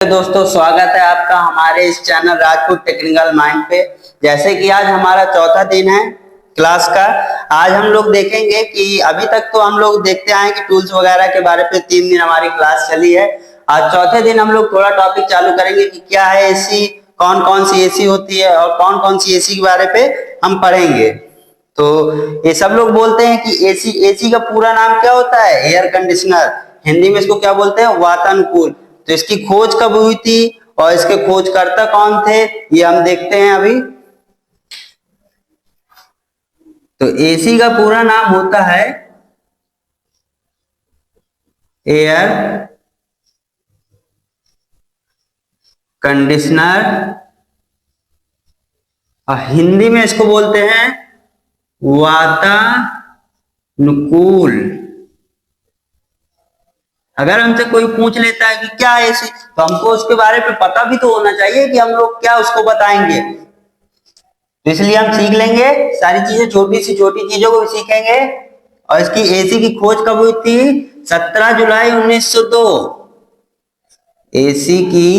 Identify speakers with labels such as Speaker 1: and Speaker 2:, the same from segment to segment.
Speaker 1: दोस्तों, स्वागत है आपका हमारे इस चैनल राजपूत टेक्निकल माइंड पे। जैसे कि आज हमारा चौथा दिन है क्लास का। आज हम लोग देखेंगे कि अभी तक तो हम लोग देखते आए कि टूल्स वगैरह के बारे पे 3 दिन हमारी क्लास चली है। आज चौथे दिन हम लोग थोड़ा टॉपिक चालू करेंगे कि क्या है एसी, कौन कौन सी एसी होती है और कौन कौन सी एसी के बारे पे हम पढ़ेंगे। तो ये सब लोग बोलते हैं कि एसी एसी का पूरा नाम क्या होता है? Air conditioner. हिंदी में इसको क्या बोलते हैं? वातानुकूल। तो इसकी खोज कब हुई थी और इसके खोजकर्ता कौन थे, ये हम देखते हैं अभी। तो एसी का पूरा नाम होता है एयर कंडीशनर और हिंदी में इसको बोलते हैं वातानुकूल। अगर हमसे कोई पूछ लेता है कि क्या है एसी, तो हमको उसके बारे में पता भी तो होना चाहिए कि हम लोग क्या उसको बताएंगे। तो इसलिए हम सीख लेंगे सारी चीजें, छोटी सी छोटी चीजों को भी सीखेंगे। और इसकी एसी की खोज कब हुई थी? 17 जुलाई 1902। एसी की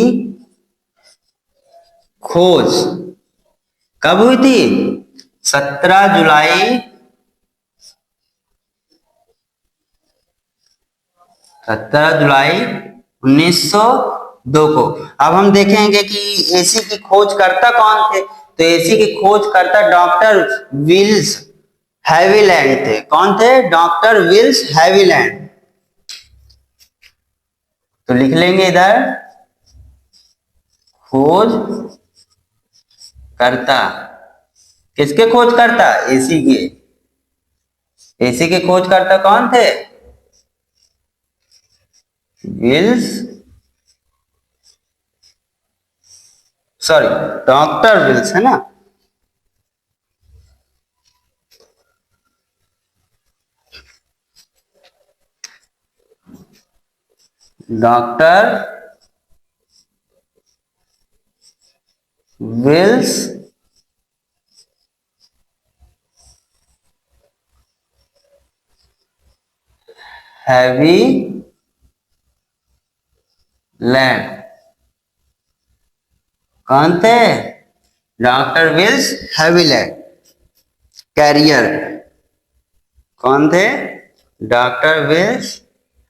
Speaker 1: खोज कब हुई थी? 17 जुलाई 1902 को। अब हम देखेंगे कि एसी की खोजकर्ता कौन थे। तो एसी की खोजकर्ता डॉक्टर विल्स हैविलैंड थे। कौन थे? Doctor Willis Haviland. तो लिख लेंगे इधर खोज करता। किसके खोज करता? एसी के। एसी के खोजकर्ता कौन थे? विल्स, सॉरी, डॉक्टर विल्स है ना। Doctor Willis Haviland. कौन थे? Doctor Willis Haviland Carrier. कौन थे? Doctor Willis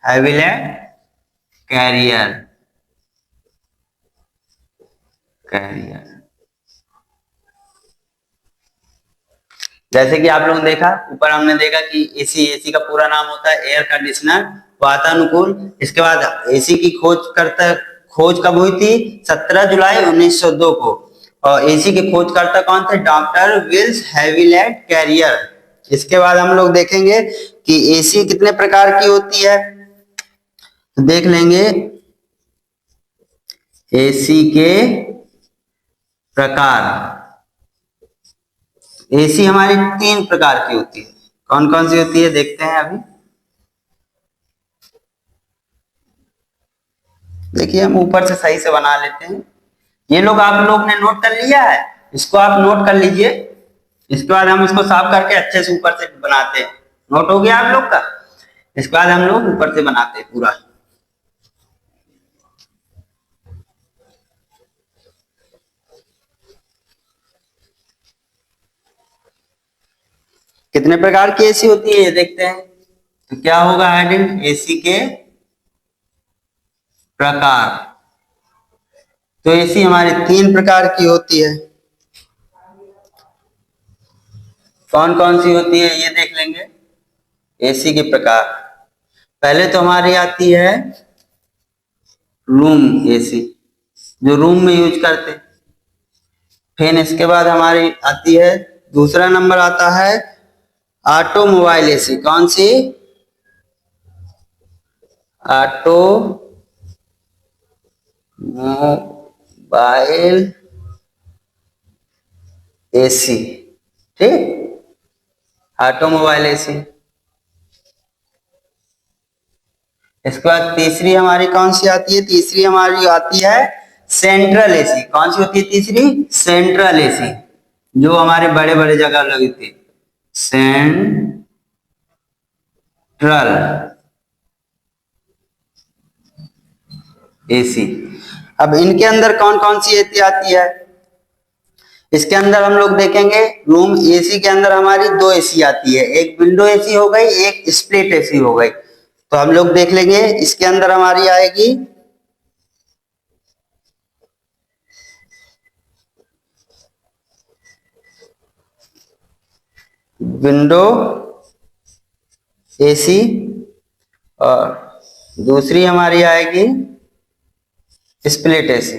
Speaker 1: Haviland Carrier. Carrier जैसे कि आप लोगों ने देखा, ऊपर हमने देखा कि एसी, एसी का पूरा नाम होता है एयर कंडीशनर वातानुकूल। इसके बाद एसी की खोज कब हुई थी? 17 जुलाई 1902 को। और एसी के खोजकर्ता कौन थे? Doctor Willis Haviland Carrier. इसके बाद हम लोग देखेंगे कि एसी कितने प्रकार की होती है, तो देख लेंगे एसी के प्रकार। एसी हमारी 3 प्रकार की होती है। कौन कौन सी होती है देखते हैं अभी। देखिए, हम ऊपर से सही से बना लेते हैं। ये लोग आप लोग ने नोट कर लिया है, इसको आप नोट कर लीजिए। इसके बाद हम इसको साफ करके अच्छे से ऊपर से बनाते हैं। नोट हो गया आप लोग का? इसके बाद हम लोग ऊपर से बनाते हैं पूरा। कितने प्रकार की एसी होती है ये देखते हैं। तो क्या होगा हेडिंग? एसी के प्रकार। तो एसी हमारी 3 प्रकार की होती है। कौन कौन सी होती है ये देख लेंगे। एसी के प्रकार, पहले तो हमारी आती है रूम एसी, जो रूम में यूज करते। फिर इसके बाद हमारी आती है, दूसरा नंबर आता है ऑटोमोबाइल एसी। कौन सी? Automobile AC. ठीक, ऑटोमोबाइल एसी। इसके बाद तीसरी हमारी कौन सी आती है? तीसरी हमारी आती है सेंट्रल एसी। कौन सी होती है तीसरी? सेंट्रल एसी, जो हमारे बड़े बड़े जगह लगी थी। Central AC. अब इनके अंदर कौन कौन सी एसी आती है, इसके अंदर हम लोग देखेंगे रूम एसी के अंदर हमारी दो एसी आती है, एक विंडो एसी हो गई, एक स्प्लिट एसी हो गई। तो हम लोग देख लेंगे इसके अंदर हमारी आएगी विंडो एसी और दूसरी हमारी आएगी स्प्लिट एसी,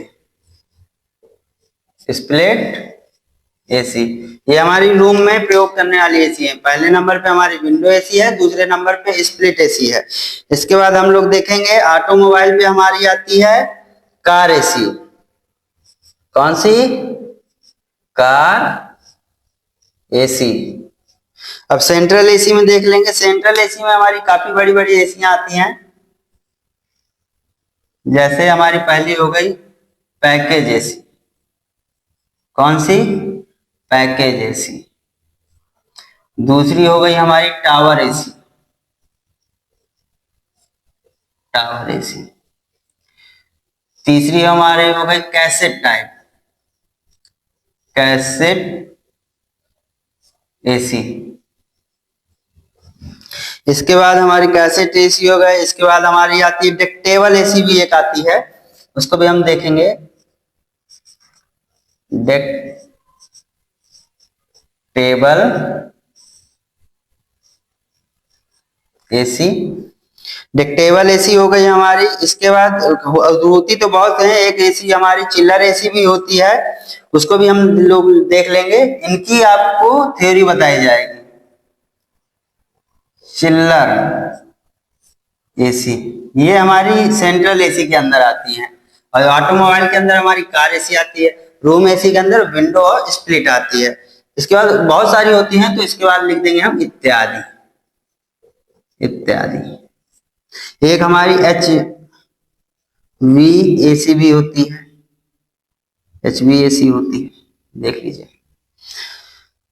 Speaker 1: स्प्लिट एसी। ये हमारी रूम में प्रयोग करने वाली एसी है। पहले नंबर पे हमारी विंडो एसी है, दूसरे नंबर पे स्प्लिट एसी है। इसके बाद हम लोग देखेंगे ऑटोमोबाइल पे हमारी आती है कार एसी। कौन सी? Car AC. अब सेंट्रल एसी में देख लेंगे, सेंट्रल एसी में हमारी काफी बड़ी बड़ी एसियां आती हैं। जैसे हमारी पहली हो गई पैकेज एसी। कौन सी? Package AC. दूसरी हो गई हमारी टावर एसी, टावर एसी। तीसरी हमारी हो गई कैसेट टाइप, कैसेट एसी। इसके बाद हमारी कैसेट एसी हो गए। इसके बाद हमारी आती है डेक्टेबल एसी भी एक आती है, उसको भी हम देखेंगे। डेक्टेबल एसी, डिक्टेबल एसी हो गई हमारी। इसके बाद होती तो बहुत है, एक एसी हमारी चिल्लर एसी भी होती है, उसको भी हम लोग देख लेंगे। इनकी आपको थ्योरी बताई जाएगी। चिल्लर एसी ये हमारी सेंट्रल एसी के अंदर आती है, और ऑटोमोबाइल के अंदर हमारी कार एसी आती है। रूम एसी के अंदर विंडो और स्प्लिट आती है। इसके बाद बहुत सारी होती हैं, तो इसके बाद लिख देंगे हम इत्यादि, इत्यादि। एक हमारी एच वी एसी भी होती है, एच वी एसी होती है, देख लीजिए।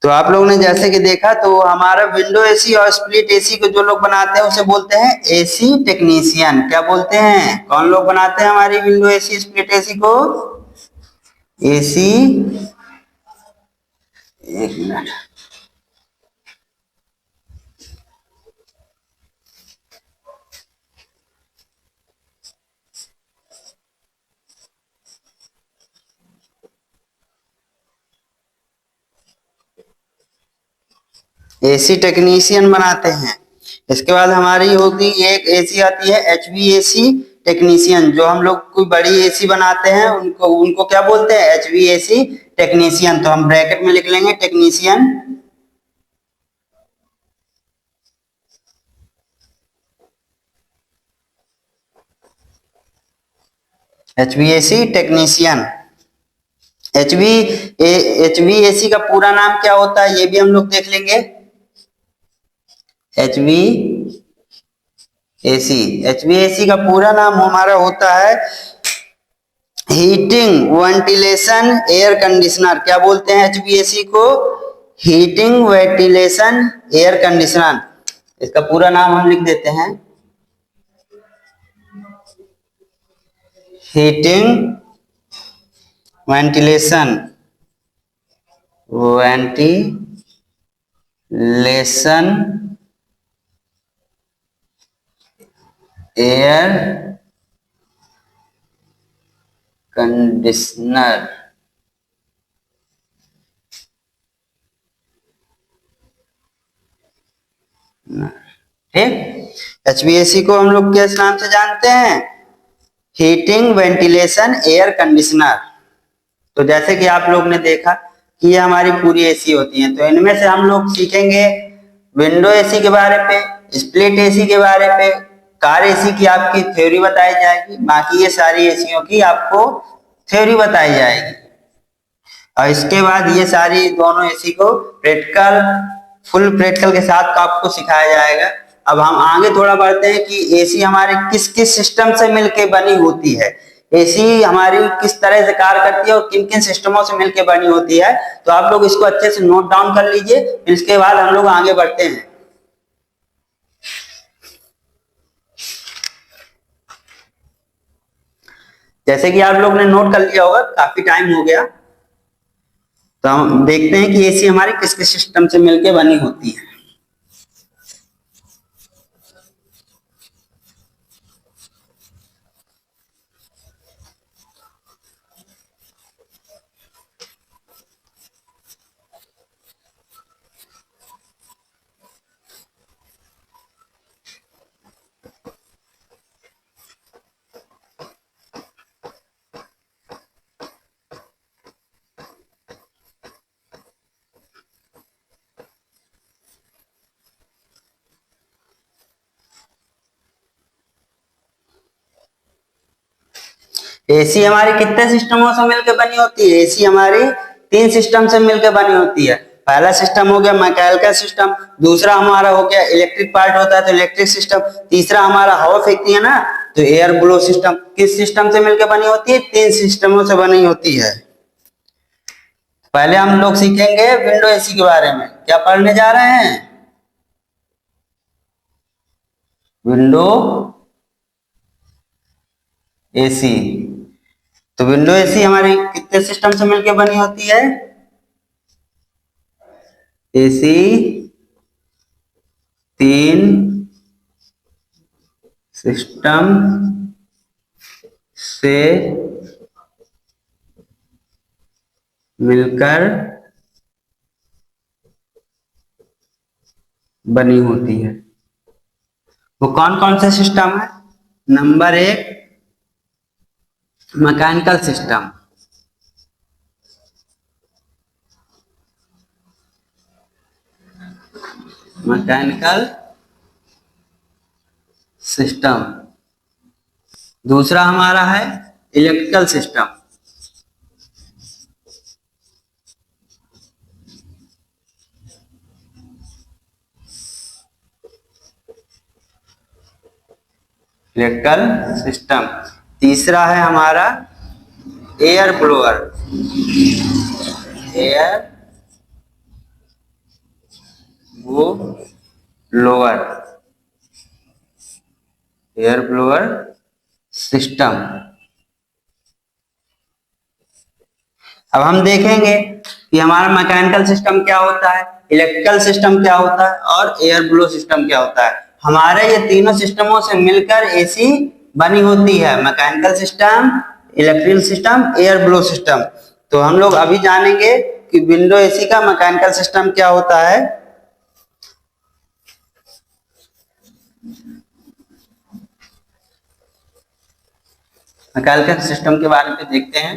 Speaker 1: तो आप लोगों ने जैसे कि देखा, तो हमारा विंडो एसी और स्प्लिट एसी को जो लोग बनाते हैं उसे बोलते हैं एसी टेक्नीशियन। क्या बोलते हैं? कौन लोग बनाते हैं हमारी विंडो एसी स्प्लिट एसी को? एसी, एक मिनट, एसी टेक्नीशियन बनाते हैं। इसके बाद हमारी होती एक एसी आती है एचवीएसी टेक्नीशियन। जो हम लोग कोई बड़ी एसी बनाते हैं उनको उनको क्या बोलते हैं? HVAC technician. तो हम ब्रैकेट में लिख लेंगे टेक्नीशियन, एचवीएसी टेक्नीशियन। एचवीएसी का पूरा नाम क्या होता है ये भी हम लोग देख लेंगे। एचवीएसी का पूरा नाम हमारा होता है हीटिंग वेंटिलेशन एयर कंडीशनर। क्या बोलते हैं एचवीएसी को? Heating ventilation air conditioner. इसका पूरा नाम हम लिख देते हैं हीटिंग वेंटिलेशन एयर कंडीशनर। ठीक, एचवीएसी को हम लोग किस नाम से जानते हैं? Heating ventilation air conditioner. तो जैसे कि आप लोग ने देखा कि ये हमारी पूरी एसी होती हैं, तो इनमें से हम लोग सीखेंगे विंडो एसी के बारे पे, स्प्लिट एसी के बारे पे, कार एसी की आपकी थ्योरी बताई जाएगी। बाकी ये सारी एसियों की आपको थ्योरी बताई जाएगी, और इसके बाद ये सारी दोनों एसी को प्रैक्टिकल, फुल प्रैक्टिकल के साथ आपको सिखाया जाएगा। अब हम आगे थोड़ा बढ़ते हैं कि एसी हमारे किस किस सिस्टम से मिलकर बनी होती है, एसी हमारी किस तरह से कार्य करती है और किन किन सिस्टमों से मिलकर बनी होती है। तो आप लोग इसको अच्छे से नोट डाउन कर लीजिए, फिर इसके बाद हम लोग आगे बढ़ते हैं। जैसे कि आप लोग ने नोट कर लिया होगा, काफी टाइम हो गया, तो हम देखते हैं कि एसी हमारी किस किस सिस्टम से मिलकर बनी होती है। एसी हमारी कितने सिस्टमों से मिलकर बनी होती है? एसी हमारी 3 सिस्टम से मिलकर बनी होती है। पहला सिस्टम हो गया मैकेनिकल सिस्टम, दूसरा हमारा हो गया इलेक्ट्रिक पार्ट होता है तो इलेक्ट्रिक सिस्टम, तीसरा हमारा हवा फेंकती है ना तो एयर ब्लो सिस्टम। किस सिस्टम से मिलकर बनी होती है? 3 सिस्टमों से बनी होती है। पहले हम लोग सीखेंगे विंडो एसी के बारे में। क्या पढ़ने जा रहे हैं? Window AC. तो विंडो एसी हमारी कितने सिस्टम से मिलकर बनी होती है? एसी 3 सिस्टम से मिलकर बनी होती है। वो कौन कौन से सिस्टम है? Number 1 mechanical system, mechanical system. दूसरा हमारा है इलेक्ट्रिकल सिस्टम, इलेक्ट्रिकल सिस्टम। तीसरा है हमारा air blower, air blower, air blower system. अब हम देखेंगे कि हमारा मैकेनिकल सिस्टम क्या होता है, इलेक्ट्रिकल सिस्टम क्या होता है और एयर ब्लो सिस्टम क्या होता है। हमारे ये तीनों सिस्टमों से मिलकर एसी बनी होती है, mechanical system, electrical system, air blow system. तो हम लोग अभी जानेंगे कि विंडो एसी का मैकेनिकल सिस्टम क्या होता है। मैकेनिकल सिस्टम के बारे में देखते हैं।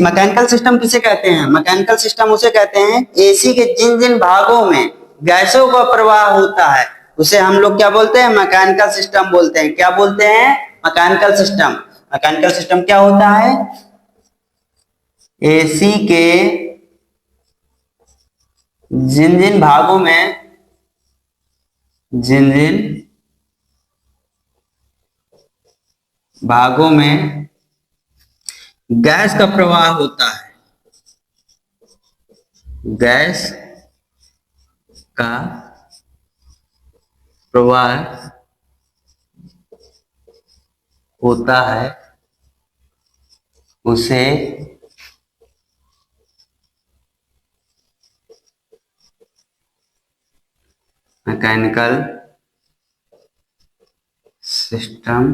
Speaker 1: मैकेनिकल सिस्टम किसे कहते हैं? मैकेनिकल सिस्टम उसे कहते हैं एसी के जिन जिन भागों में गैसों का प्रवाह होता है उसे हम लोग क्या बोलते हैं? मैकेनिकल सिस्टम बोलते हैं। क्या बोलते हैं? Mechanical system. मैकेनिकल सिस्टम क्या होता है? एसी के जिन जिन भागों में, जिन जिन भागों में गैस का प्रवाह होता है, गैस का प्रवाह होता है उसे मैकेनिकल सिस्टम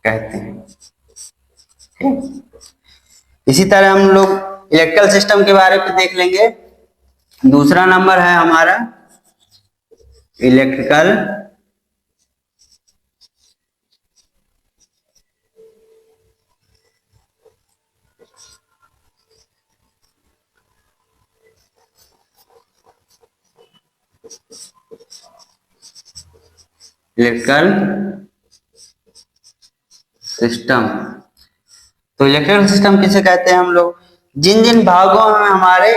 Speaker 1: कहते हैं। इसी तरह हम लोग इलेक्ट्रिकल सिस्टम के बारे में देख लेंगे। दूसरा नंबर है हमारा इलेक्ट्रिकल इलेक्ट्रिकल सिस्टम। तो इलेक्ट्रिकल सिस्टम किसे कहते हैं हम लोग? जिन जिन भागों में हमारे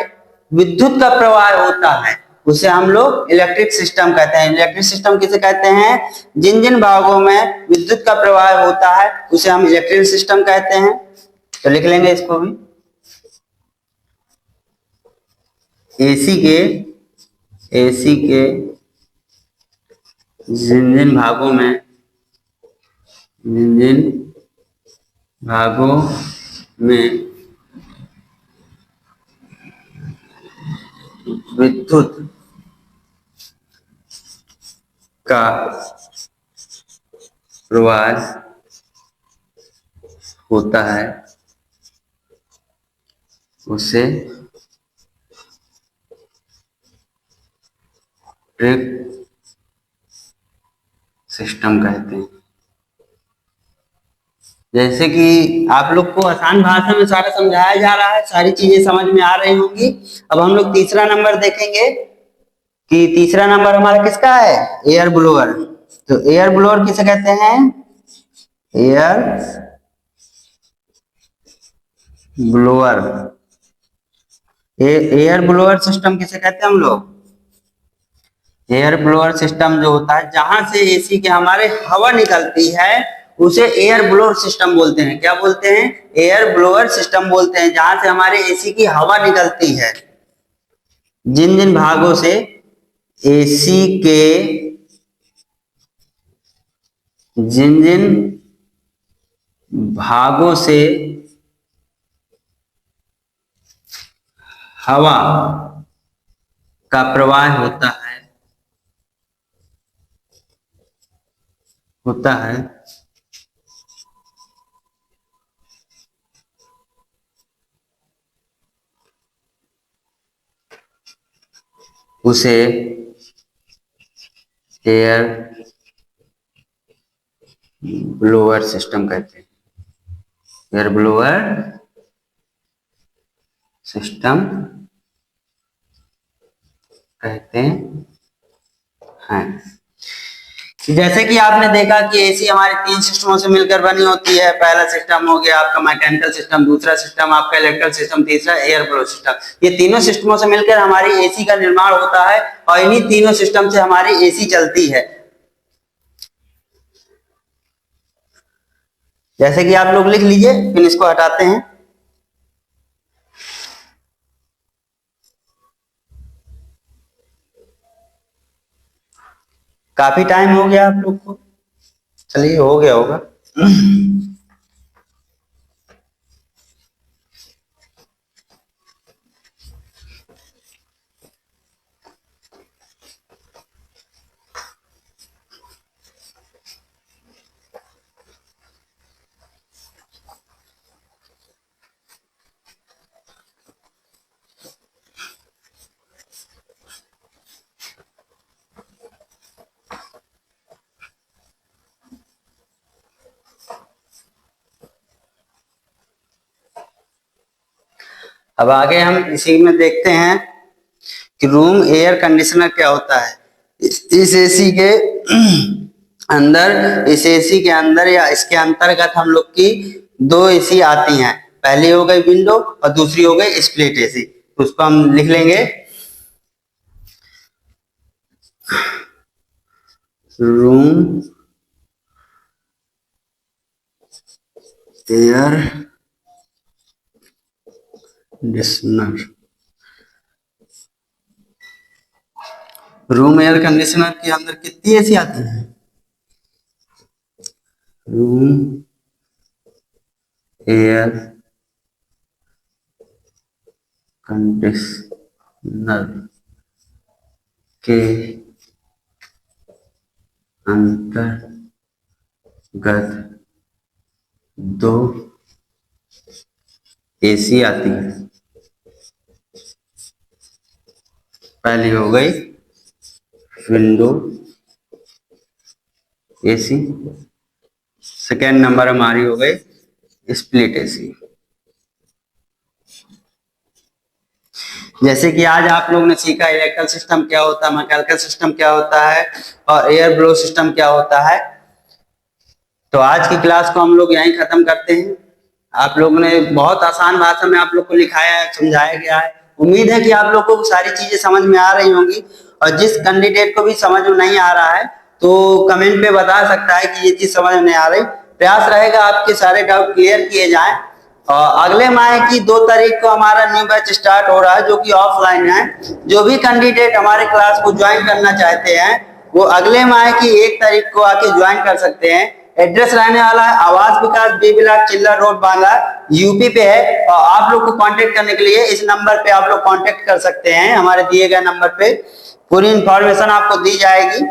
Speaker 1: विद्युत का प्रवाह होता है उसे हम लोग इलेक्ट्रिक सिस्टम कहते हैं। इलेक्ट्रिक सिस्टम किसे कहते हैं? जिन जिन भागों में विद्युत का प्रवाह होता है उसे हम इलेक्ट्रिक सिस्टम कहते हैं। तो लिख लेंगे इसको भी। एसी के जिन जिन भागों में विद्युत का प्रवाह होता है उसे इलेक्ट्रिक सिस्टम कहते हैं। जैसे कि आप लोग को आसान भाषा में सारा समझाया जा रहा है, सारी चीजें समझ में आ रही होंगी। अब हम लोग तीसरा नंबर देखेंगे कि तीसरा नंबर हमारा किसका है, एयर ब्लोअर। तो एयर ब्लोअर किसे कहते हैं, air blower. Air blower system किसे कहते हैं हम लोग, एयर ब्लोअर सिस्टम जो होता है जहां से एसी के हमारे हवा निकलती है उसे एयर ब्लोअर सिस्टम बोलते हैं। क्या बोलते हैं, एयर ब्लोअर सिस्टम बोलते हैं, जहां से हमारे एसी की हवा निकलती है। जिन जिन भागों से एसी के जिन जिन भागों से हवा का प्रवाह होता है उसे एयर ब्लोअर सिस्टम कहते हैं। एयर ब्लोअर सिस्टम कहते हैं। जैसे कि आपने देखा कि एसी हमारे तीन सिस्टमों से मिलकर बनी होती है। पहला सिस्टम हो गया आपका मैकेनिकल सिस्टम, दूसरा सिस्टम आपका इलेक्ट्रिकल सिस्टम, तीसरा एयर ब्लोअर सिस्टम। ये तीनों सिस्टमों से मिलकर हमारी एसी का निर्माण होता है और इन्हीं तीनों सिस्टम से हमारी एसी चलती है। जैसे कि आप लोग लिख लीजिए, फिर इसको हटाते हैं। काफी टाइम हो गया आप लोग को, चलिए हो गया होगा। अब आगे हम इसी में देखते हैं कि रूम एयर कंडीशनर क्या होता है। इस एसी के अंदर, इस एसी के अंदर या इसके अंतर्गत हम लोग की दो एसी आती हैं। पहली हो गई विंडो और दूसरी हो गई स्प्लिट एसी। उसको हम लिख लेंगे, room air conditioner. Room air conditioner के अंदर कितनी एसी आती है, रूम एयर कंडीशनर के अंतर्गत दो एसी आती है। पहली हो गई विंडो एसी, सेकेंड नंबर हमारी हो गई स्प्लिट एसी। जैसे कि आज आप लोग ने सीखा इलेक्ट्रिकल सिस्टम क्या होता है, मैकेनिकल सिस्टम क्या होता है और एयर ब्लो सिस्टम क्या होता है। तो आज की क्लास को हम लोग यहीं खत्म करते हैं। आप लोगों ने बहुत आसान भाषा में आप लोग को लिखाया है, समझाया गया है। उम्मीद है कि आप लोग को सारी चीजें समझ में आ रही होंगी, और जिस कैंडिडेट को भी समझ में नहीं आ रहा है तो कमेंट पे बता सकता है कि ये चीज समझ में नहीं आ रही। प्रयास रहेगा आपके सारे डाउट क्लियर किए जाएं। और अगले माह की 2 तारीख को हमारा न्यू बैच स्टार्ट हो रहा है जो कि ऑफलाइन है। जो भी कैंडिडेट हमारे क्लास को ज्वाइन करना चाहते हैं वो अगले माह की 1 तारीख को आके ज्वाइन कर सकते हैं। एड्रेस रहने वाला है आवास विकास बी ब्लॉक चिल्लर रोड बांदा यूपी पे है। और आप लोग को कांटेक्ट करने के लिए इस नंबर पे आप लोग कांटेक्ट कर सकते हैं, हमारे दिए गए नंबर पे पूरी इंफॉर्मेशन आपको दी जाएगी।